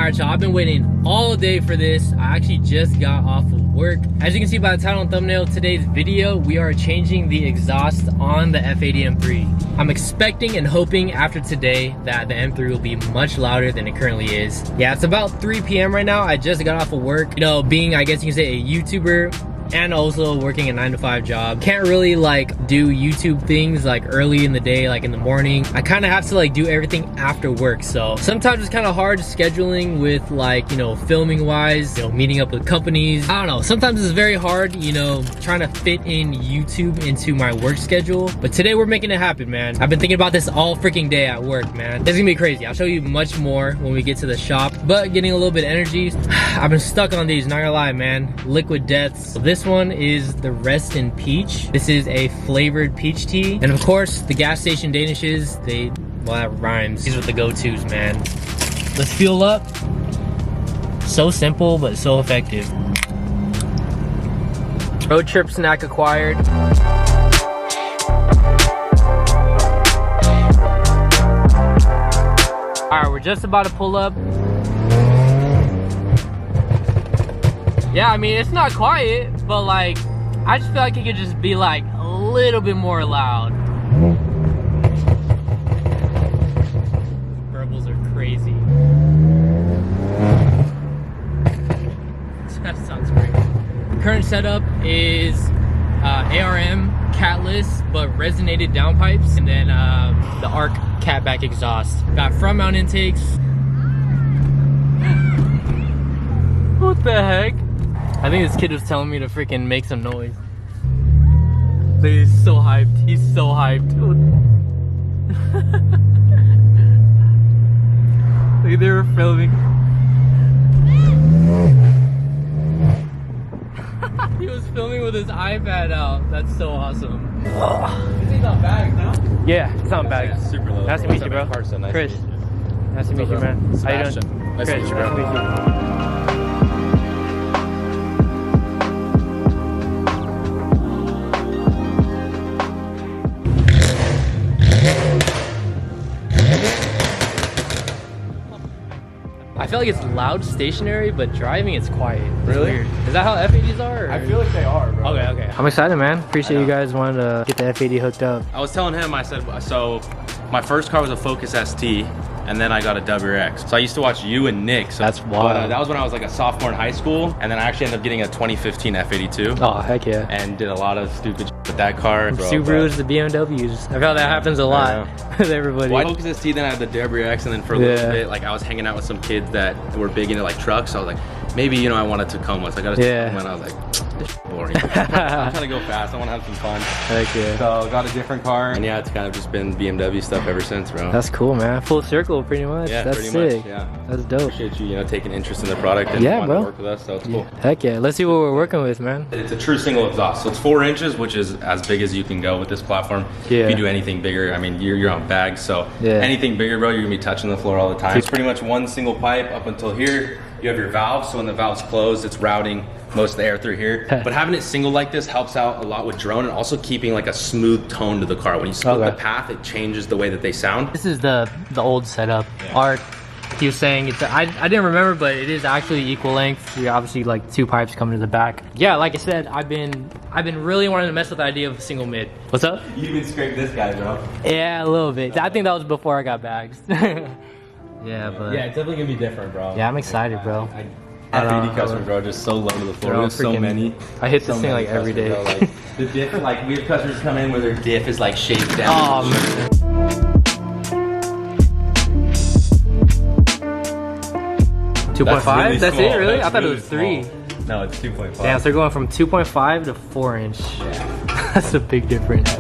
Alright, y'all, I've been waiting all day for this. I actually just got off of work. As you can see by the title and thumbnail of today's video, we are changing the exhaust on the F80 M3. I'm expecting and hoping after today that the M3 will be much louder than it currently is. Yeah, it's about 3 p.m. right now. I just got off of work. You know, being, I guess you can say, a YouTuber and also working a 9-to-5 job, can't really like do YouTube things like early in the day, like in the morning. I kind of have to like do everything after work, so sometimes it's kind of hard scheduling with like, you know, filming wise, you know, meeting up with companies. I don't know, sometimes it's very hard, you know, trying to fit in YouTube into my work schedule, but today we're making it happen, man. I've been thinking about this all freaking day at work, man. It's gonna be crazy. I'll show you much more when we get to the shop, but getting a little bit of energy. I've been stuck on these, not gonna lie, man. Liquid deaths. So this one is the Rest in Peach. This is a flavored peach tea. And of course, the gas station Danishes, well, that rhymes. These are the go-tos, man. Let's fuel up. So simple, but so effective. Road trip snack acquired. All right, we're just about to pull up. Yeah, I mean, it's not quiet, but like, I just feel like it could just be like a little bit more loud. Verbals are crazy. That sounds great. Current setup is ARM catless, but resonated downpipes, and then the ARC catback exhaust. Got front mount intakes. What the heck? I think this kid was telling me to freaking make some noise. He's so hyped. He's so hyped. Look, they were filming. He was filming with his iPad out. That's so awesome. He's on bags now? Yeah, it's on bags. Yeah, super low. Nice to meet you, bro. Carson, nice Chris. To meet you. Nice to meet you, man. Sebastian. How you doing? Nice to meet you, bro. Nice to meet you. I feel like it's loud stationary, but driving it's quiet. It's really weird. Is that how F80s are? Or? I feel like they are, bro. Okay. I'm excited, man. Appreciate you guys wanting to get the F80 hooked up. I was telling him, I said, so my first car was a Focus ST, and then I got a WRX. So I used to watch you and Nick. So that's wild. That was when I was like a sophomore in high school, and then I actually ended up getting a 2015 F82. Oh, heck yeah. And did a lot of stupid shit with that car. From Subarus to BMWs. I feel that happens a lot with everybody. Well, I Focus ST, then I had the WRX, and then for a little bit, like I was hanging out with some kids that were big into like trucks. So I was like, maybe, you know, I wanted to Tacoma. So I got a Tacoma, and I was like, this is boring. I'm trying to go fast. I want to have some fun. Heck yeah. So got a different car, and yeah, it's kind of just been BMW stuff ever since, bro. That's cool, man. Full circle, pretty much. Yeah, that's pretty sick. much, yeah. That's dope. Appreciate you, taking interest in the product and wanting to work with us, so it's cool. Heck yeah. Let's see what we're working with, man. It's a true single exhaust, so it's 4 inches, which is as big as you can go with this platform. Yeah. If you do anything bigger, I mean, you're on bags, so anything bigger, bro, you're gonna be touching the floor all the time. It's pretty much one single pipe up until here. You have your valves, so when the valve's closed, it's routing most of the air through here. But having it single like this helps out a lot with drone, and also keeping like a smooth tone to the car. When you split the path, it changes the way that they sound. This is the old setup. Art, he was saying it's I didn't remember, but it is actually equal length. We obviously like 2 pipes coming to the back. Yeah, like I said, I've been really wanting to mess with the idea of a single mid. What's up? You can scrape this guy, bro. Yeah, a little bit. I think that was before I got bags. Yeah, but yeah, it's definitely gonna be different, bro. Yeah, I'm excited, bro. F80 customers, bro, just so low to the floor. There's so many. I hit this thing like every day. Bro, like, the diff, like we have customers come in where their diff is like shaved down. Oh man. 2.5? That's it, really? I thought it was 3. No, it's 2.5. Damn, so they're going from 2.5 to 4 inch. Yeah. That's a big difference.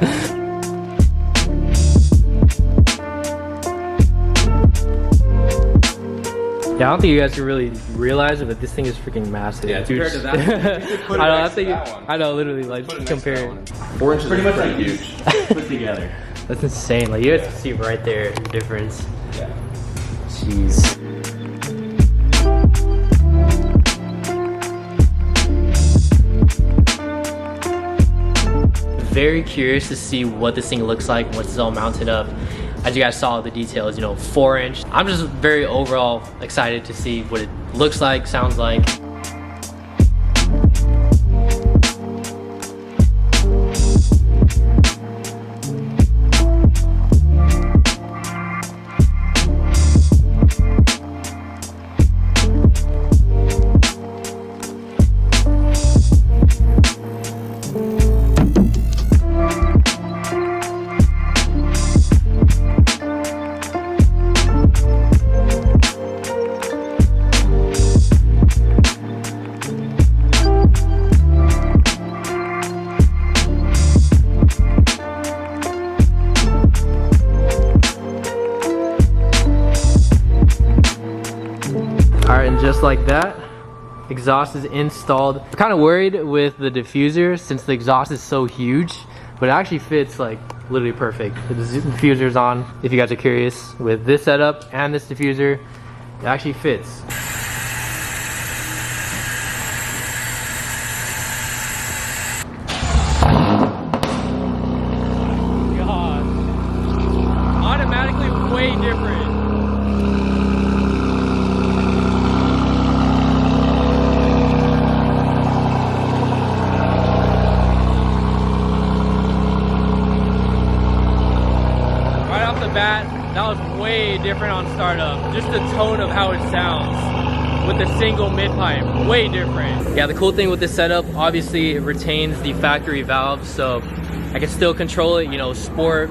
Yeah, I don't think you guys can really realize it, but this thing is freaking massive. Yeah, compared to that, I know, literally, like, just compare it. 4 inches pretty much like huge. Put together. That's insane. Like, you guys can see right there the difference. Yeah. Jeez. Very curious to see what this thing looks like once it's all mounted up. As you guys saw the details, you know, 4-inch. I'm just very overall excited to see what it looks like, sounds like. Alright, and just like that, exhaust is installed. I'm kind of worried with the diffuser since the exhaust is so huge, but it actually fits like literally perfect. The diffuser's on, if you guys are curious. With this setup and this diffuser, it actually fits. God. Automatically way different. That was way different on startup. Just the tone of how it sounds with the single mid pipe, way different. Yeah, the cool thing with this setup, obviously it retains the factory valves, so I can still control it, you know, sport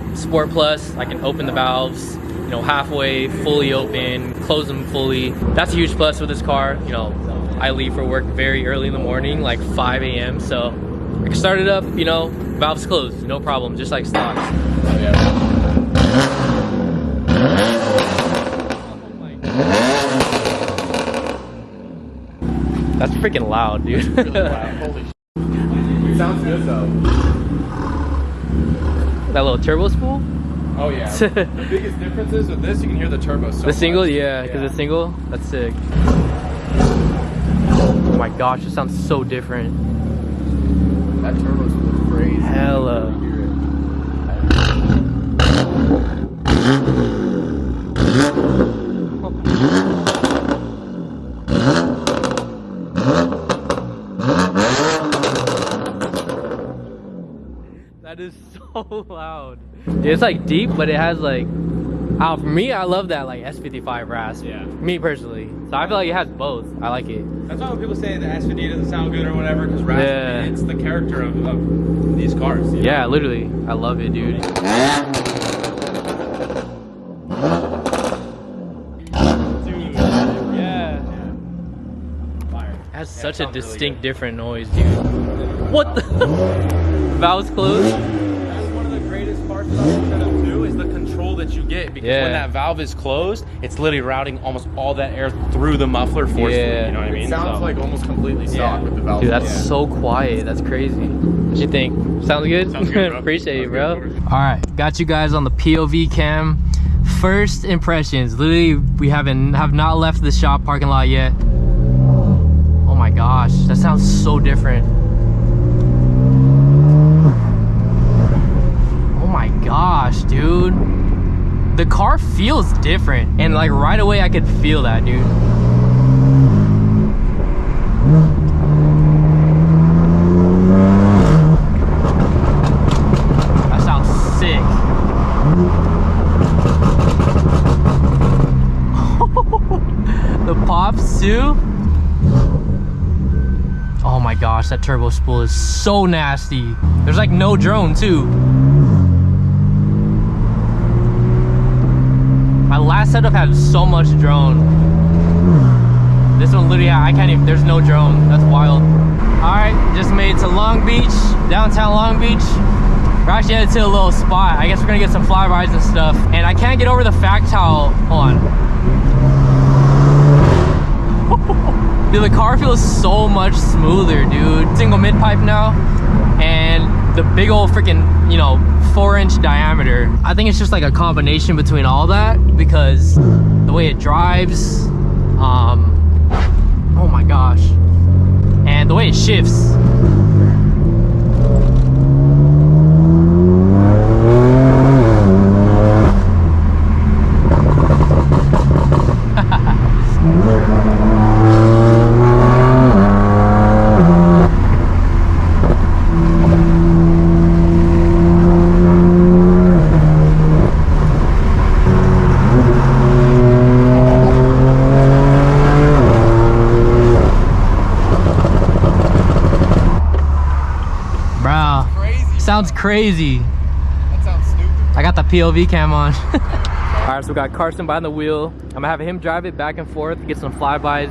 plus. I can open the valves, you know, halfway, fully open, close them fully. That's a huge plus with this car. You know, I leave for work very early in the morning, like 5 a.m. So I can start it up, you know, valves closed, no problem, just like stocks. Oh, yeah. That's freaking loud, dude. It's really loud. Holy shit. It sounds good though. That little turbo spool? Oh yeah. The biggest difference is with this, you can hear the turbo so The single, much. yeah, because the single, that's sick. Oh my gosh, it sounds so different. That turbo spool is crazy. Hella. That is so loud. Dude, it's like deep, but it has like, for me, I love that like S55 rasp. Yeah. Me personally. So I feel like it has both. I like it. That's why when people say the S50 doesn't sound good or whatever, because raspy, it's the character of these cars. You know? Yeah, literally. I love it, dude. Dude, yeah. Fire. It has such a distinct, different noise, dude. What the? Valves closed? That's one of the greatest parts about the setup too, is the control that you get, because when that valve is closed, it's literally routing almost all that air through the muffler forcefully. You know what I mean? It sounds like almost completely stock with the valve. Dude, that's so quiet. That's crazy. What you think? Sounds good? Sounds good, bro. Appreciate it, bro. All right, got you guys on the POV cam. First impressions. Literally, we have not left the shop parking lot yet. Oh my gosh, that sounds so different. Oh my gosh, dude. The car feels different, and like right away I could feel that, dude. That sounds sick. The pops too. Oh my gosh, that turbo spool is so nasty. There's like no drone too. My last setup had so much drone. This one literally, I can't even, there's no drone. That's wild. All right, just made it to Long Beach, downtown Long Beach. We're actually headed to a little spot. I guess we're gonna get some flybys and stuff. And I can't get over the fact how, hold on. Dude, the car feels so much smoother, dude. Single mid pipe now, and the big old freaking, you know, 4-inch diameter. I think it's just like a combination between all that, because the way it drives, oh my gosh, and the way it shifts. Sounds crazy. That sounds stupid. I got the POV cam on. All right, so we got Carson behind the wheel. I'm gonna have him drive it back and forth, get some flybys.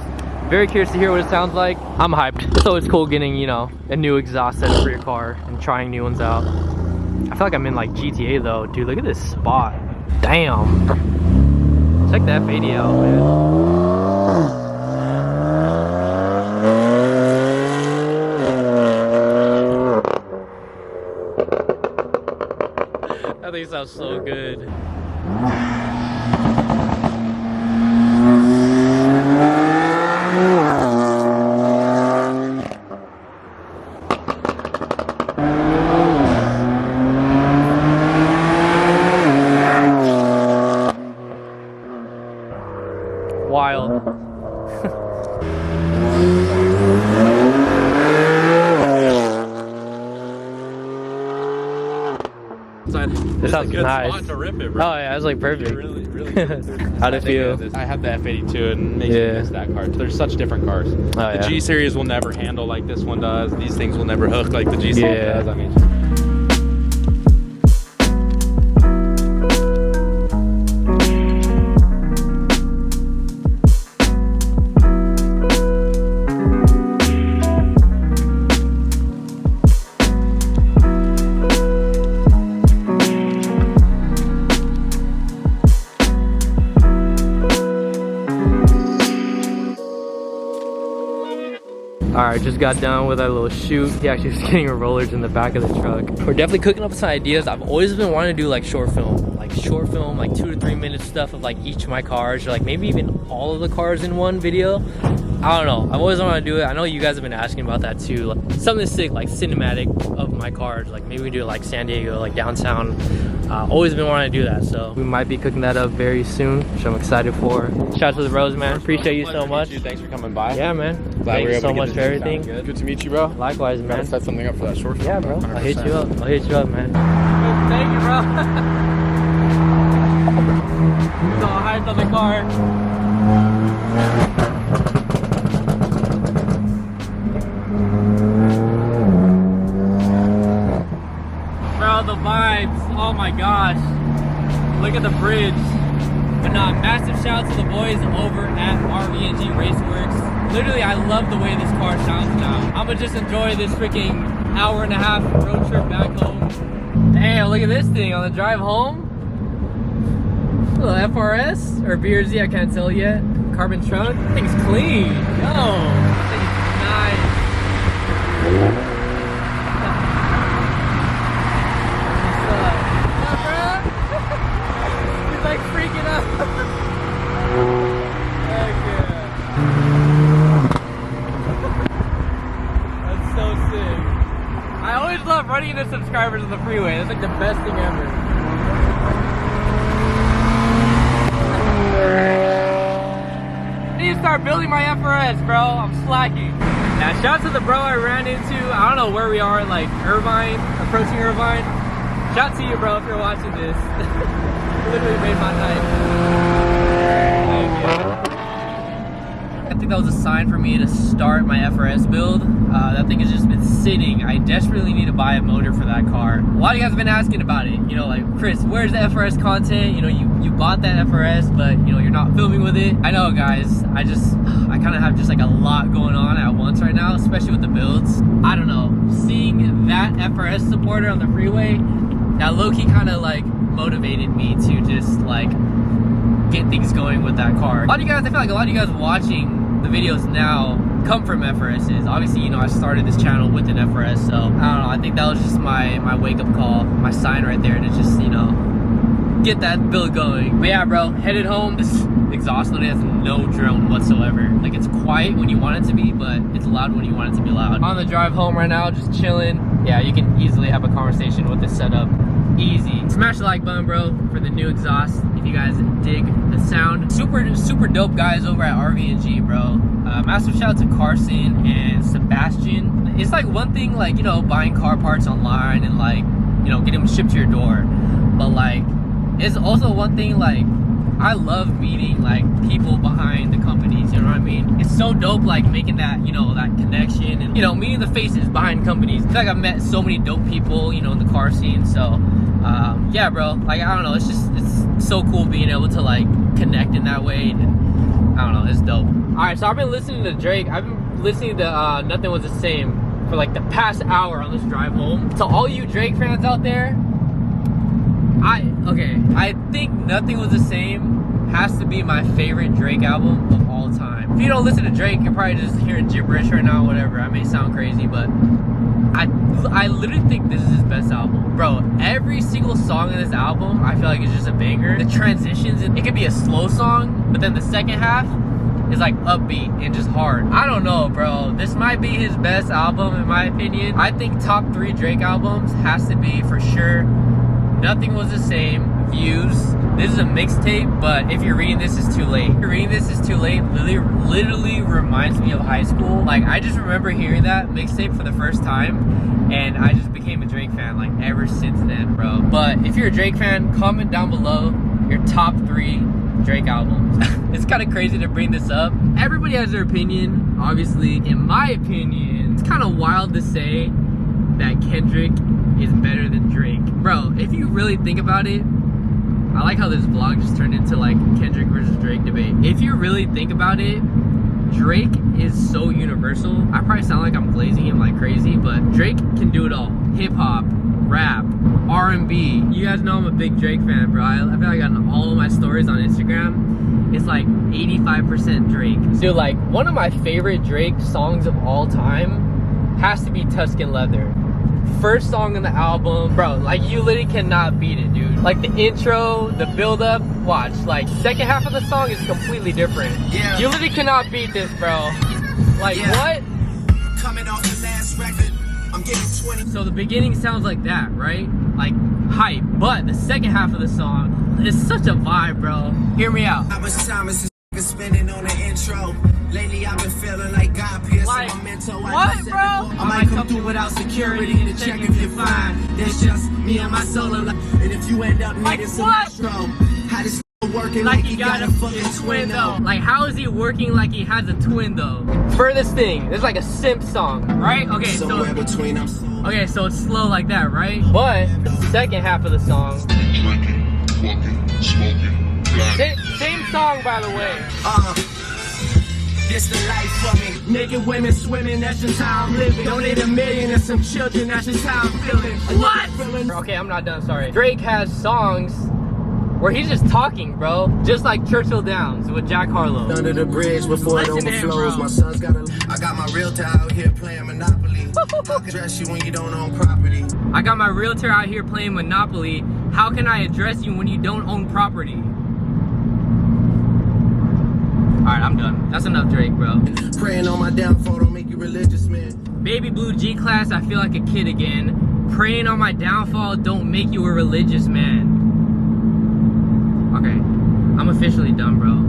Very curious to hear what it sounds like. I'm hyped. So it's cool getting, you know, a new exhaust setup for your car and trying new ones out. I feel like I'm in like GTA though. Dude, look at this spot. Damn. Check the F80 out, man. I think it sounds so good. Wild. This sounds nice. To rip it, bro. Oh yeah, it's like perfect. Really, really How'd it feel? I have the F82 and makes me miss that car. There's such different cars. The G series will never handle like this one does. These things will never hook like the G series does. I mean, Alright, just got done with our little shoot. He actually was getting rollers in the back of the truck. We're definitely cooking up some ideas. I've always been wanting to do like short film, like 2 to 3 minute stuff of like each of my cars, or like maybe even all of the cars in one video. I don't know, I've always wanted to do it. I know you guys have been asking about that too. Like, something sick, like cinematic of my cars. Like maybe we do like San Diego, like downtown. Always been wanting to do that, so we might be cooking that up very soon, which I'm excited for. Shout out to the bros, man. Appreciate you so much. Thanks for coming by. Yeah, man. Thank you so much for everything. Good to meet you, bro. Likewise, man. Gotta set something up for that short film. Yeah, bro. 100%. I'll hit you up. I'll hit you up, man. Thank you, bro. It's all hyped on the car. Bro, the vibes. Oh my gosh. Look at the bridge. But nah, massive shout out to the boys over at RVNG Raceworks. Literally, I love the way this car sounds now. I'ma just enjoy this freaking hour-and-a-half road trip back home. Damn, look at this thing on the drive home. A little FRS or BRZ, I can't tell yet. Carbon trunk. That thing's clean. Yo, that thing's nice. What's up, bro? He's like freaking out. Heck yeah. That's so sick. I always love running into subscribers on the freeway. That's like the best thing ever. I need to start building my FRS, bro. I'm slacking. Now, shout out to the bro I ran into. I don't know where we are, like Irvine, approaching Irvine. Shout out to you, bro, if you're watching this. Literally made my night. Thank you. I think that was a sign for me to start my FRS build. That thing has just been sitting. I desperately need to buy a motor for that car. A lot of you guys have been asking about it. You know, like, Chris, where's the FRS content? You know, you bought that FRS, but you know, you're not filming with it. I know, guys. I kind of have just like a lot going on at once right now, especially with the builds. I don't know. Seeing that FRS supporter on the freeway, that low-key kind of like motivated me to just like get things going with that car. A lot of you guys, I feel like a lot of you guys watching the videos now come from FRSs. Obviously, you know, I started this channel with an FRS, so I don't know, I think that was just my wake-up call, my sign right there to just, you know, get that build going. But yeah, bro, headed home. This exhaust literally has no drone whatsoever. Like, it's quiet when you want it to be, but it's loud when you want it to be loud. On the drive home right now, just chilling. Yeah, you can easily have a conversation with this setup. Easy. Smash the like button, bro, for the new exhaust if you guys dig the sound. Super dope guys over at RV&G, bro. Massive shout out to Carson and Sebastian. It's like one thing, like, you know, buying car parts online and like, you know, getting them shipped to your door, but like it's also one thing, like, I love meeting like people behind the companies, you know what I mean? It's so dope, like making that, you know, that connection and, you know, meeting the faces behind companies. I feel like I've met so many dope people, you know, in the car scene. So yeah, bro, like, I don't know, it's so cool being able to like connect in that way, and I don't know, it's dope. All right, so I've been listening to Drake. I've been listening to Nothing Was the Same for like the past hour on this drive home. To all you Drake fans out there, I think Nothing Was the Same has to be my favorite Drake album of all time. If you don't listen to Drake, you're probably just hearing gibberish right now, whatever. I may sound crazy, but I literally think this is his best album. Bro, every single song in this album, I feel like it's just a banger. The transitions, it could be a slow song, but then the second half is like upbeat and just hard. I don't know, bro. This might be his best album in my opinion. I think top 3 Drake albums has to be for sure Nothing Was the Same, Views. This is a mixtape, but if you're reading this, it's too late. If you're reading this, it's too late. Literally reminds me of high school. Like, I just remember hearing that mixtape for the first time, and I just became a Drake fan, like, ever since then, bro. But if you're a Drake fan, comment down below your top 3 Drake albums. It's kind of crazy to bring this up. Everybody has their opinion, obviously. In my opinion, it's kind of wild to say that Kendrick is better than Drake. Bro, if you really think about it, I like how this vlog just turned into like Kendrick versus Drake debate. If you really think about it, Drake is so universal. I probably sound like I'm glazing him like crazy, but Drake can do it all. Hip hop, rap, R&B. You guys know I'm a big Drake fan, bro. I feel like on all of my stories on Instagram, it's like 85% Drake. Dude, like, one of my favorite Drake songs of all time has to be Tuscan Leather. First song on the album, bro, like, you literally cannot beat it, dude. Like, the intro, the build up, watch, like, second half of the song is completely different. Yeah. You literally cannot beat this, bro. Like, what? Coming off the last record, I'm getting 20. So the beginning sounds like that, right? Like, hype. But the second half of the song is such a vibe, bro. Hear me out. How much time is this spending on the intro? Lately I've been feeling like God piercing my mental. What, bro? I might come through without security to check if you're fine. There's just me and my solo life. And if you end up needing some intro, how this working like he got a fucking twin though? Like, how is he working like he has a twin though? Furthest thing, it's like a simp song, right? Okay, so it's slow like that, right? But the second half of the song, drinking, fucking, smoking, same song, by the way. This the life for me. Naked women swimming, that's just how I'm living. Don't need $1 million and some children, that's just how I'm feeling. What? Okay, I'm not done, sorry. Drake has songs where he's just talking, bro. Just like Churchill Downs with Jack Harlow. Under the bridge before it overflows. My son's got I got my realtor out here playing Monopoly. How can I address you when you don't own property? I got my realtor out here playing Monopoly. How can I address you when you don't own property? Alright, I'm done. That's enough Drake, bro. Praying on my downfall don't make you religious, man. Baby Blue G-Class, I feel like a kid again. Praying on my downfall don't make you a religious man. Okay, I'm officially done, bro.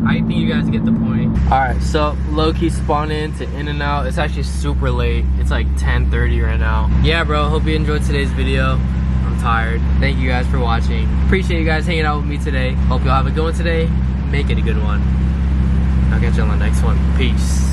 I think you guys get the point. Alright, so low-key spawned in to In-N-Out. It's actually super late. It's like 10:30 right now. Yeah, bro, hope you enjoyed today's video. I'm tired. Thank you guys for watching. Appreciate you guys hanging out with me today. Hope y'all have a good one today. Make it a good one. I'll catch you on the next one. Peace.